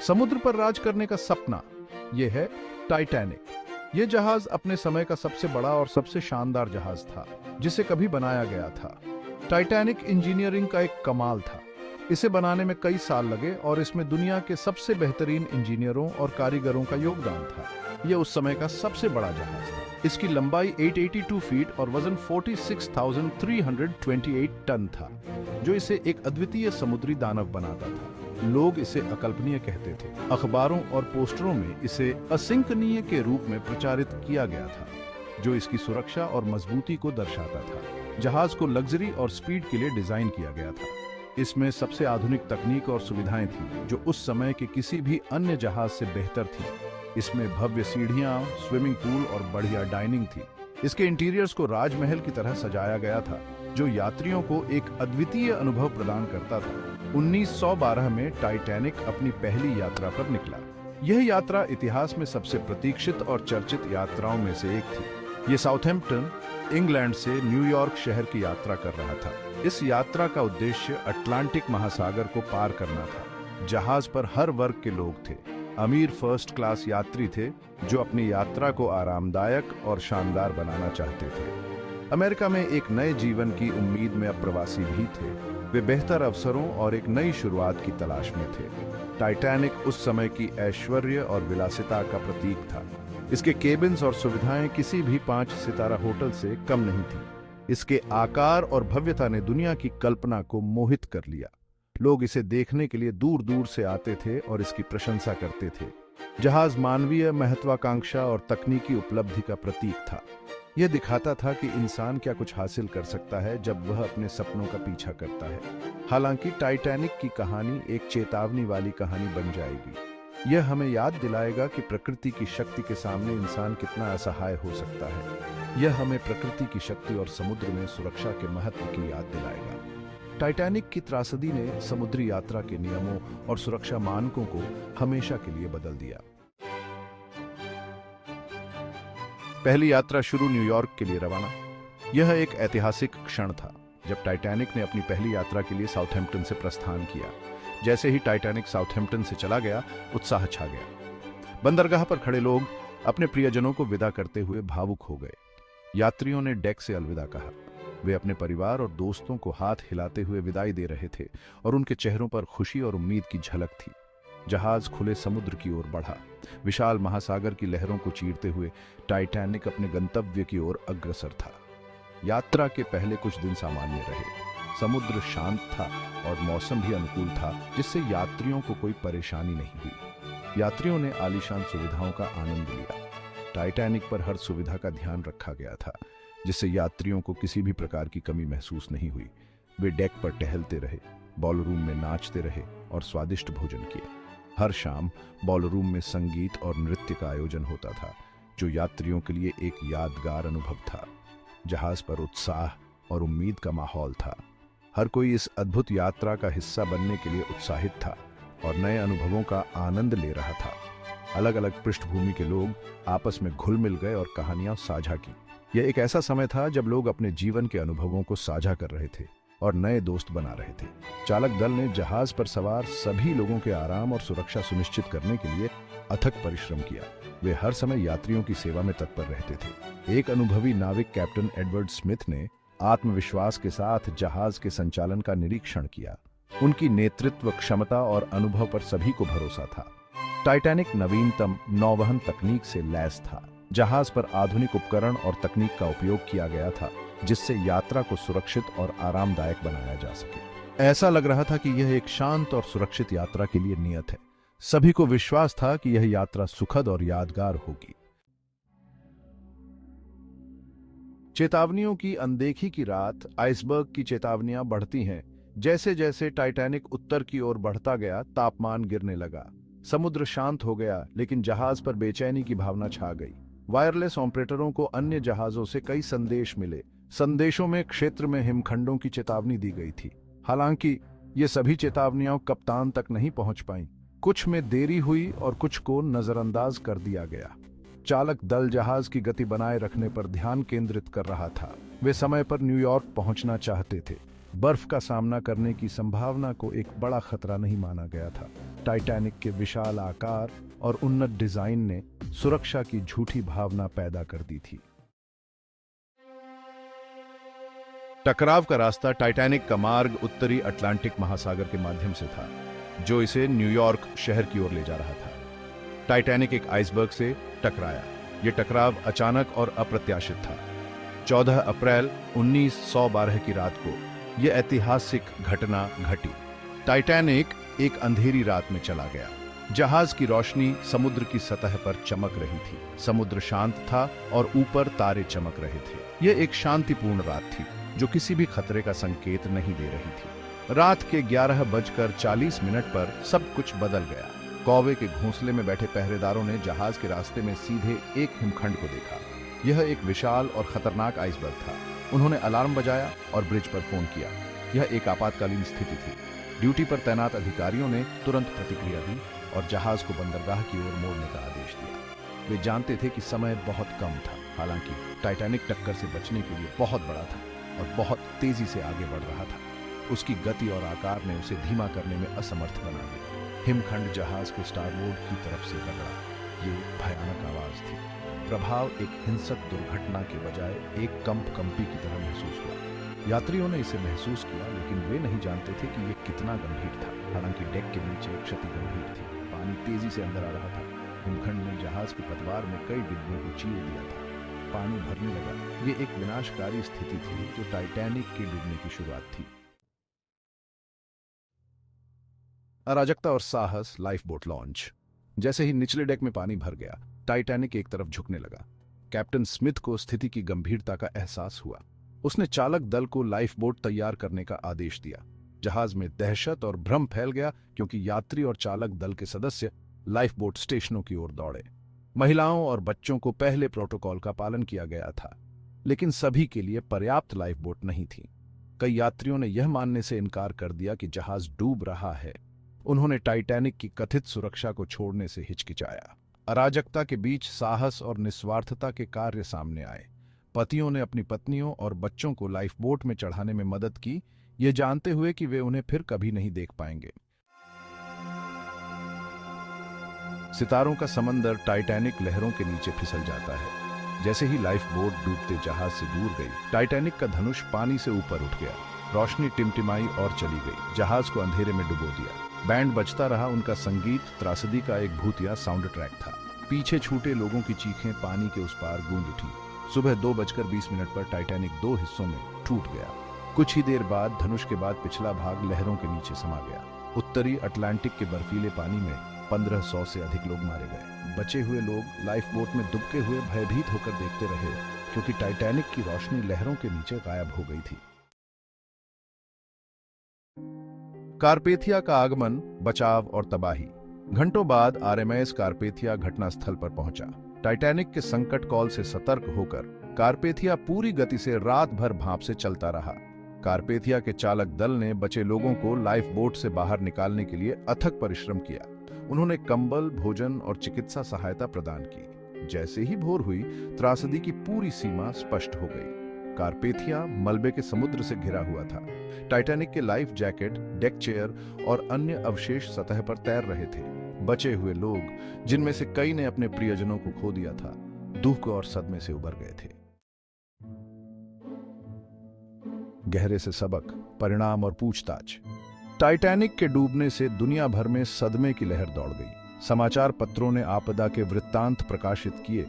समुद्र पर राज करने का सपना, यह है टाइटैनिक। यह जहाज अपने समय का सबसे बड़ा और सबसे शानदार जहाज था जिसे कभी बनाया गया था। टाइटैनिक इंजीनियरिंग का एक कमाल था। इसे बनाने में कई साल लगे और इसमें दुनिया के सबसे बेहतरीन इंजीनियरों और कारीगरों का योगदान था। यह उस समय का सबसे बड़ा जहाज था। इसकी लंबाई 882 फीट और वजन 46,328 टन था, जो इसे एक अद्वितीय समुद्री दानव बनाता था। लोग इसे अकल्पनीय कहते थे। अखबारों और पोस्टरों में इसे असिंकनीय के रूप में प्रचारित किया गया था, जो इसकी सुरक्षा और मजबूती को दर्शाता था। जहाज को लग्जरी और स्पीड के लिए डिजाइन किया गया था। इसमें सबसे आधुनिक तकनीक और सुविधाएं थी, जो उस समय के किसी भी अन्य जहाज से बेहतर थी। इसमें भव्य सीढ़ियां, स्विमिंग पूल और बढ़िया डाइनिंग थी। इसके इंटीरियर्स को राजमहल की तरह सजाया गया था, जो यात्रियों को एक अद्वितीय अनुभव प्रदान करता था। 1912 में टाइटैनिक अपनी पहली यात्रा पर निकला। यह यात्रा इतिहास में सबसे प्रतीक्षित और चर्चित यात्राओं में से एक थी। यह साउथहैम्पटन, इंग्लैंड से न्यूयॉर्क शहर की यात्रा कर रहा था। इस यात्रा का उद्देश्य अटलांटिक महासागर को पार करना था। जहाज पर हर वर्ग के लोग थे। अमीर फर्स्ट क्लास यात्री थे, जो अपनी यात्रा को आरामदायक और शानदार बनाना चाहते थे। अमेरिका में एक नए जीवन की उम्मीद में अप्रवासी भी थे। वे बेहतर अवसरों और एक नई शुरुआत की तलाश में थे। टाइटैनिक उस समय की ऐश्वर्य और विलासिता का प्रतीक था। इसके केबिन्स और सुविधाएं किसी भी 5 सितारा होटल से कम नहीं थी। इसके आकार और भव्यता ने दुनिया की कल्पना को मोहित कर लिया। लोग इसे देखने के लिए दूर दूर से आते थे और इसकी प्रशंसा करते थे। जहाज मानवीय महत्वाकांक्षा और तकनीकी उपलब्धि का प्रतीक था। यह दिखाता था कि इंसान क्या कुछ हासिल कर सकता है जब वह अपने सपनों का पीछा करता है। हालांकि टाइटैनिक की कहानी एक चेतावनी वाली कहानी बन जाएगी। यह हमें याद दिलाएगा कि प्रकृति की शक्ति के सामने इंसान कितना असहाय हो सकता है। यह हमें प्रकृति की शक्ति और समुद्र में सुरक्षा के महत्व की याद दिलाएगा। टाइटैनिक की त्रासदी ने समुद्री यात्रा के नियमों और सुरक्षा मानकों को हमेशा के लिए बदल दिया। पहली यात्रा शुरू न्यूयॉर्क के लिए रवाना। यह एक ऐतिहासिक क्षण था जब टाइटैनिक ने अपनी पहली यात्रा के लिए साउथहैम्पटन से प्रस्थान किया। जैसे ही टाइटैनिक साउथहैम्पटन से चला गया, उत्साह छा गया। बंदरगाह पर खड़े लोग अपने प्रियजनों को विदा करते हुए भावुक हो गए। यात्रियों ने डेक से अलविदा कहा। वे अपने परिवार और दोस्तों को हाथ हिलाते हुए विदाई दे रहे थे और उनके चेहरों पर खुशी और उम्मीद की झलक थी। जहाज खुले समुद्र की ओर बढ़ा। विशाल महासागर की लहरों को चीरते हुए टाइटैनिक अपने गंतव्य की ओर अग्रसर था। यात्रा के पहले कुछ दिन सामान्य रहे। समुद्र शांत था और मौसम भी अनुकूल था, जिससे यात्रियों को कोई परेशानी नहीं हुई। यात्रियों ने आलीशान सुविधाओं का आनंद लिया। टाइटैनिक पर हर सुविधा का ध्यान रखा गया था, जिससे यात्रियों को किसी भी प्रकार की कमी महसूस नहीं हुई। वे डेक पर टहलते रहे, बॉलरूम में नाचते रहे और स्वादिष्ट भोजन किया। हर शाम बॉलरूम में संगीत और नृत्य का आयोजन होता था, जो यात्रियों के लिए एक यादगार अनुभव था। जहाज पर उत्साह और उम्मीद का माहौल था। हर कोई इस अद्भुत यात्रा का हिस्सा बनने के लिए उत्साहित था और नए अनुभवों का आनंद ले रहा था। अलग अलग पृष्ठभूमि के लोग आपस में घुल मिल गए और कहानियां साझा की। यह एक ऐसा समय था जब लोग अपने जीवन के अनुभवों को साझा कर रहे थे और नए दोस्त बना रहे थे। चालक दल ने जहाज पर सवार सभी लोगों के आराम और सुरक्षा सुनिश्चित करने के लिए अथक परिश्रम किया। वे हर समय यात्रियों की सेवा में तत्पर रहते थे। एक अनुभवी नाविक कैप्टन एडवर्ड स्मिथ ने आत्मविश्वास के साथ जहाज के संचालन का निरीक्षण किया। उनकी नेतृत्व क्षमता और अनुभव पर सभी को भरोसा था। टाइटैनिक नवीनतम नौवहन तकनीक से लैस था। जहाज पर आधुनिक उपकरण और तकनीक का उपयोग किया गया था, जिससे यात्रा को सुरक्षित और आरामदायक बनाया जा सके। ऐसा लग रहा था कि यह एक शांत और सुरक्षित यात्रा के लिए नियत है। सभी को विश्वास था कि यह यात्रा सुखद और यादगार होगी। चेतावनियों की अनदेखी की रात। आइसबर्ग की चेतावनियां बढ़ती हैं। जैसे जैसे टाइटैनिक उत्तर की ओर बढ़ता गया, तापमान गिरने लगा। समुद्र शांत हो गया, लेकिन जहाज पर बेचैनी की भावना छा गई। वायरलेस ऑपरेटरों को अन्य जहाजों से कई संदेश मिले। संदेशों में क्षेत्र में हिमखंडों की चेतावनी दी गई थी। हालांकि ये सभी चेतावनियां कप्तान तक नहीं पहुंच पाईं। कुछ में देरी हुई और कुछ को नजरअंदाज कर दिया गया। चालक दल जहाज की गति बनाए रखने पर ध्यान केंद्रित कर रहा था। वे समय पर न्यूयॉर्क पहुंचना चाहते थे। बर्फ का सामना करने की संभावना को एक बड़ा खतरा नहीं माना गया था। टाइटैनिक के विशाल आकार और उन्नत डिजाइन ने सुरक्षा की झूठी भावना पैदा कर दी थी। टकराव का रास्ता टाइटैनिक का मार्ग उत्तरी अटलांटिक महासागर के माध्यम से था, जो इसे न्यूयॉर्क शहर की ओर ले जा रहा था। टाइटैनिक एक आइसबर्ग से टकराया। यह टकराव अचानक और अप्रत्याशित था। 14 अप्रैल 1912 की रात को यह ऐतिहासिक घटना घटी। टाइटैनिक एक अंधेरी रात में चला गया। जहाज की रोशनी समुद्र की सतह पर चमक रही थी। समुद्र शांत था और ऊपर तारे चमक रहे थे। यह एक शांतिपूर्ण रात थी जो किसी भी खतरे का संकेत नहीं दे रही थी। रात के 11:40 पर सब कुछ बदल गया। कौवे के घोंसले में बैठे पहरेदारों ने जहाज के रास्ते में सीधे एक हिमखंड को देखा। यह एक विशाल और खतरनाक आइसबर्ग था। उन्होंने अलार्म बजाया और ब्रिज पर फोन किया। यह एक आपातकालीन स्थिति थी। ड्यूटी पर तैनात अधिकारियों ने तुरंत प्रतिक्रिया दी और जहाज को बंदरगाह की ओर मोड़ने का आदेश दिया। वे जानते थे कि समय बहुत कम था। हालांकि टाइटैनिक टक्कर से बचने के लिए बहुत बड़ा था और बहुत तेजी से आगे बढ़ रहा था। उसकी गति और आकार ने उसे धीमा करने में असमर्थ बना दिया। हिमखंड जहाज के स्टारबोर्ड की तरफ से रगड़ा। ये भयानक आवाज थी। प्रभाव एक हिंसक दुर्घटना के बजाय एक कंपी की तरह महसूस हुआ। यात्रियों ने इसे महसूस किया, लेकिन वे नहीं जानते थे कि यह कितना गंभीर था। हालांकि डेक के नीचे क्षति गंभीर थी। पानी तेजी से अंदर आ रहा था। हिमखंड ने जहाज के पतवार में कई डिब्बों को चीर दिया था। पानी भरने लगा। ये एक विनाशकारी स्थिति थी जो टाइटैनिक के डूबने की शुरुआत थी। अराजकता और साहस। Life boat launch. जैसे ही निचले डेक में पानी भर गया, टाइटैनिक एक तरफ झुकने लगा। कैप्टन स्मिथ को स्थिति की गंभीरता का एहसास हुआ। उसने चालक दल को लाइफ बोट तैयार करने का आदेश दिया। जहाज में दहशत और भ्रम फैल गया क्योंकि यात्री और चालक दल के सदस्य लाइफ बोट स्टेशनों की ओर दौड़े। महिलाओं और बच्चों को पहले प्रोटोकॉल का पालन किया गया था, लेकिन सभी के लिए पर्याप्त लाइफ बोट नहीं थी। कई यात्रियों ने यह मानने से इनकार कर दिया कि जहाज डूब रहा है। उन्होंने टाइटैनिक की कथित सुरक्षा को छोड़ने से हिचकिचाया। अराजकता के बीच साहस और निस्वार्थता के कार्य सामने आए। पतियों ने अपनी पत्नियों और बच्चों को लाइफ बोट में चढ़ाने में मदद की, ये जानते हुए कि वे उन्हें फिर कभी नहीं देख पाएंगे। सितारों का समंदर टाइटैनिक लहरों के नीचे फिसल जाता है। जैसे ही लाइफ बोट डूबते जहाज से दूर गई, टाइटैनिक का धनुष पानी से ऊपर उठ गया। रोशनी टिमटिमाई और चली गई। जहाज को अंधेरे में डुबो दिया। बैंड बजता रहा। उनका संगीत त्रासदी का एक भूतिया साउंड ट्रैक था। पीछे छूटे लोगों की चीखें पानी के उस पार गूंज उठी। सुबह 2:20 पर टाइटैनिक 2 हिस्सों में टूट गया। कुछ ही देर बाद धनुष के बाद पिछला भाग लहरों के नीचे समा गया। उत्तरी अटलांटिक के बर्फीले पानी में 1500 से अधिक लोग मारे गए। बचे हुए लोग लाइफ बोट में दुबके हुए भयभीत होकर देखते रहे, क्योंकि टाइटैनिक की रोशनी लहरों के नीचे गायब हो गई थी। कारपेथिया का आगमन, बचाव और तबाही। घंटों बाद आरएमएस कारपेथिया घटनास्थल पर पहुंचा। टाइटैनिक के संकट कॉल से सतर्क होकर कारपेथिया पूरी गति से रात भर भाप से चलता रहा। कारपेथिया के चालक दल ने बचे लोगों को लाइफ बोट से बाहर निकालने के लिए अथक परिश्रम किया। उन्होंने कंबल, भोजन और चिकित्सा सहायता प्रदान की। जैसे ही भोर हुई, त्रासदी की पूरी सीमा स्पष्ट हो गई। कारपेथिया मलबे के समुद्र से घिरा हुआ था। टाइटैनिक के लाइफ जैकेट, डेक चेयर और अन्य अवशेष सतह पर तैर रहे थे। बचे हुए लोग, जिनमें से कई ने अपने प्रियजनों को खो दिया था, दुख और सदमे से उबर गए थे। गहरे से सबक, परिणाम और पूछताछ। टाइटैनिक के डूबने से दुनिया भर में सदमे की लहर दौड़ गई। समाचार पत्रों ने आपदा के वृत्तांत प्रकाशित किए,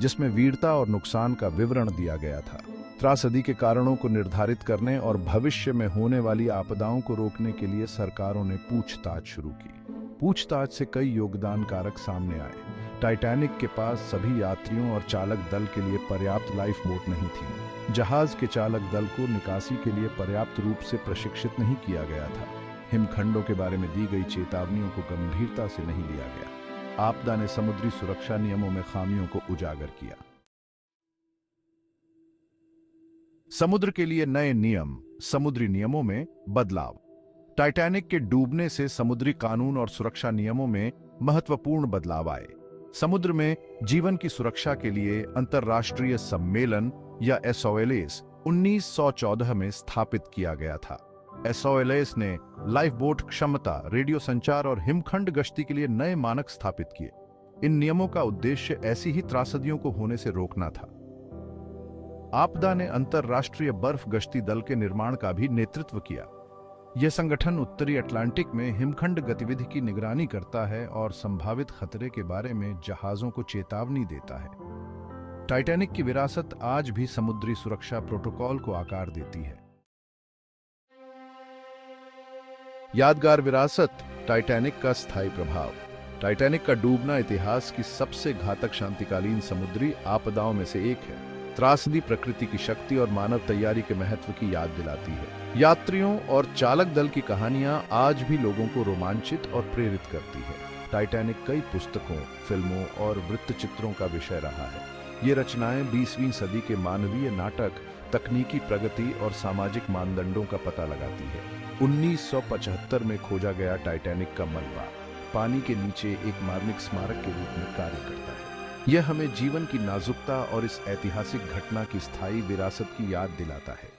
जिसमें वीरता और नुकसान का विवरण दिया गया था। त्रासदी के कारणों को निर्धारित करने और भविष्य में होने वाली आपदाओं को रोकने के लिए सरकारों ने पूछताछ शुरू की। पूछताछ से कई योगदान कारक सामने आए। टाइटैनिक के पास सभी यात्रियों और चालक दल के लिए पर्याप्त लाइफ बोट नहीं थी। जहाज के चालक दल को निकासी के लिए पर्याप्त रूप से प्रशिक्षित नहीं किया गया था। हिमखंडों के बारे में दी गई चेतावनियों को गंभीरता से नहीं लिया गया। आपदा ने समुद्री सुरक्षा नियमों में खामियों को उजागर किया। समुद्र के लिए नए नियम, समुद्री नियमों में बदलाव। टाइटैनिक के डूबने से समुद्री कानून और सुरक्षा नियमों में महत्वपूर्ण बदलाव आए। समुद्र में जीवन की सुरक्षा के लिए अंतर्राष्ट्रीय सम्मेलन या SOLAS 1914 में स्थापित किया गया था। एसओएलएस ने लाइफ बोट क्षमता, रेडियो संचार और हिमखंड गश्ती के लिए नए मानक स्थापित किए। इन नियमों का उद्देश्य ऐसी ही त्रासदियों को होने से रोकना था। आपदा ने अंतरराष्ट्रीय बर्फ गश्ती दल के निर्माण का भी नेतृत्व किया। यह संगठन उत्तरी अटलांटिक में हिमखंड गतिविधि की निगरानी करता है और संभावित खतरे के बारे में जहाजों को चेतावनी देता है। टाइटैनिक की विरासत आज भी समुद्री सुरक्षा प्रोटोकॉल को आकार देती है। यादगार विरासत, टाइटैनिक का स्थायी प्रभाव। टाइटैनिक का डूबना इतिहास की सबसे घातक शांतिकालीन समुद्री आपदाओं में से एक है। त्रासदी प्रकृति की शक्ति और मानव तैयारी के महत्व की याद दिलाती है। यात्रियों और चालक दल की कहानियां आज भी लोगों को रोमांचित और प्रेरित करती है। टाइटैनिक कई पुस्तकों, फिल्मों और वृत्तचित्रों का विषय रहा है। ये रचनाएं 20वीं सदी के मानवीय नाटक, तकनीकी प्रगति और सामाजिक मानदंडों का पता लगाती है। 1975 में खोजा गया टाइटैनिक का मलबा पानी के नीचे एक मार्मिक स्मारक के रूप में कार्य करता है। यह हमें जीवन की नाजुकता और इस ऐतिहासिक घटना की स्थायी विरासत की याद दिलाता है।